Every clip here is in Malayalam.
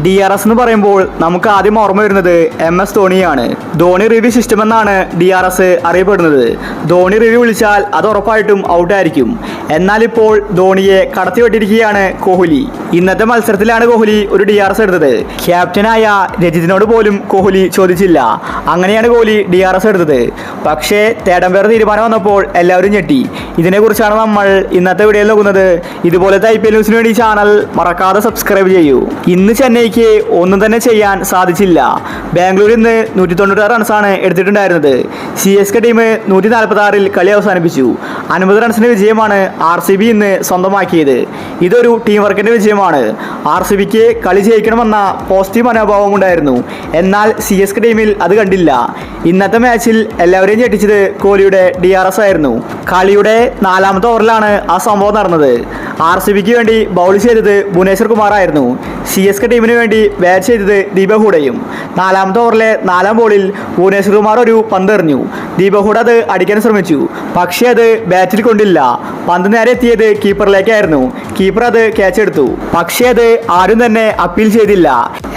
DRS എന്ന് പറയുമ്പോൾ നമുക്ക് ആദ്യം ഓർമ്മ വരുന്നത് MS ധോണിയാണ്. ധോണി റിവ്യൂ സിസ്റ്റം എന്നാണ് DRS അറിയപ്പെടുന്നത്. ധോണി റിവ്യൂ വിളിച്ചാൽ അത് ഉറപ്പായിട്ടും ഔട്ടായിരിക്കും. എന്നാൽ ഇപ്പോൾ ധോണിയെ കടത്തിവെട്ടിരിക്കുകയാണ് കോഹ്ലി. ഇന്നത്തെ മത്സരത്തിലാണ് കോഹ്ലി ഒരു DRS എടുത്തത്. ക്യാപ്റ്റനായ രജിതിനോട് പോലും കോഹ്ലി ചോദിച്ചില്ല. അങ്ങനെയാണ് കോഹ്ലി DRS എടുത്തത്. പക്ഷേ തേർഡ് അമ്പയർ തീരുമാനം വന്നപ്പോൾ എല്ലാവരും ഞെട്ടി. ഇതിനെക്കുറിച്ചാണ് നമ്മൾ ഇന്നത്തെ വീഡിയോയിൽ നോക്കുന്നത്. ഇതുപോലത്തെ IPL ന്യൂസിന് വേണ്ടി ചാനൽ മറക്കാതെ സബ്സ്ക്രൈബ് ചെയ്യൂ. ഇന്ന് ചെന്നൈക്ക് ഒന്നും തന്നെ ചെയ്യാൻ സാധിച്ചില്ല. ബാംഗ്ലൂർ ഇന്ന് 196 റൺസാണ് എടുത്തിട്ടുണ്ടായിരുന്നത്. CSK ടീം 146-ൽ കളി അവസാനിപ്പിച്ചു. 50 റൺസിന്റെ വിജയമാണ് RCB ഇന്ന് സ്വന്തമാക്കിയത്. ഇതൊരു ടീം വർക്കിന്റെ വിജയമാണ്. RCBക്ക് കളി ജയിക്കണമെന്ന പോസിറ്റീവ് മനോഭാവം ഉണ്ടായിരുന്നു. എന്നാൽ CSK ടീമിൽ അത് കണ്ടില്ല. ഇന്നത്തെ മാച്ചിൽ എല്ലാവരെയും ഞെട്ടിച്ചത് കോഹ്ലിയുടെ DRS ആയിരുന്നു. കളിയുടെ 4ാമത്തെ ഓവറിലാണ് ആ സംഭവം നടന്നത്. RCBക്ക് വേണ്ടി ബൗൾ ചെയ്തത് ഭുവനേശ്വർ കുമാർ ആയിരുന്നു. CSK ടീമിന് വേണ്ടി ബാറ്റ് ചെയ്തത് ദീപക് ഹൂഡയും. 4ാമത്തെ ഓവറിലെ 4ാം ബോളിൽ ഭുവനേശ്വർ കുമാർ ഒരു പന്ത് എറിഞ്ഞു. ദീപക് ഹൂഡ അത് അടിക്കാൻ ശ്രമിച്ചു. പക്ഷേ അത് ബാറ്റിൽ കൊണ്ടില്ല. പന്ത് നേരെ എത്തിയത് കീപ്പറിലേക്കായിരുന്നു. കീപ്പർ അത് ക്യാച്ച് എടുത്തു. പക്ഷേ അത് ആരും തന്നെ അപ്പീൽ ചെയ്തില്ല.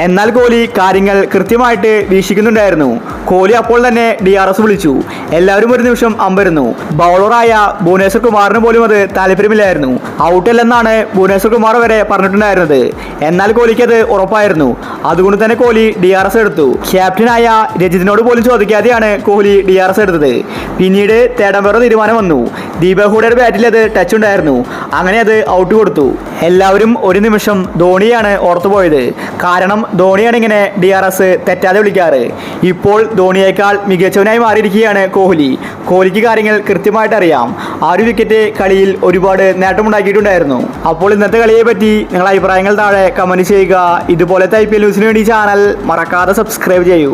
എന്നാൽ കോഹ്ലി കാര്യങ്ങൾ കൃത്യമായിട്ട് വീക്ഷിക്കുന്നുണ്ടായിരുന്നു. കോഹ്ലി അപ്പോൾ തന്നെ DRS വിളിച്ചു. എല്ലാവരും ഒരു നിമിഷം അമ്പരുന്നു. ബൗളറായ ഭുവനേശ്വർ കുമാറിന് പോലും അത് താല്പര്യമില്ലായിരുന്നു. ഔട്ടല്ലെന്നാണ് ഭുവനേശ്വർ കുമാർ വരെ പറഞ്ഞിട്ടുണ്ടായിരുന്നത്. എന്നാൽ കോഹ്ലിക്ക് അത് ഉറപ്പായിരുന്നു. അതുകൊണ്ട് തന്നെ കോഹ്ലി DRS എടുത്തു. ക്യാപ്റ്റനായ രജിതിനോട് പോലും ചോദിക്കാതെയാണ് കോഹ്ലി DRS എടുത്തത്. പിന്നീട് തേർഡ് അമ്പയർ തീരുമാനം വന്നു. ദീപക് ഹൂഡയുടെ ബാറ്റിൽ അത് ടച്ച് ഉണ്ടായിരുന്നു. അങ്ങനെ അത് ഔട്ട് കൊടുത്തു. എല്ലാവരും ഒരു നിമിഷം ധോണിയാണ് ഓർത്തുപോയത്. കാരണം ധോണിയാണ് ഇങ്ങനെ DRS തെറ്റാതെ വിളിക്കാറ്. ഇപ്പോൾ ധോണിയേക്കാൾ മികച്ചവനായി മാറിയിരിക്കുകയാണ് കോഹ്ലി. കോഹ്ലിക്ക് കാര്യങ്ങൾ കൃത്യമായിട്ട് അറിയാം. ആ ഒരു വിക്കറ്റ് കളിയിൽ ഒരുപാട് നേട്ടമുണ്ടാക്കിയിട്ടുണ്ടായിരുന്നു. അപ്പോൾ ഇന്നത്തെ കളിയെ പറ്റി നിങ്ങളുടെ അഭിപ്രായങ്ങൾ താഴെ കമന്റ് ചെയ്യുക. ഇതുപോലത്തെ IPL ന്യൂസിന് വേണ്ടി ചാനൽ മറക്കാതെ സബ്സ്ക്രൈബ് ചെയ്യൂ.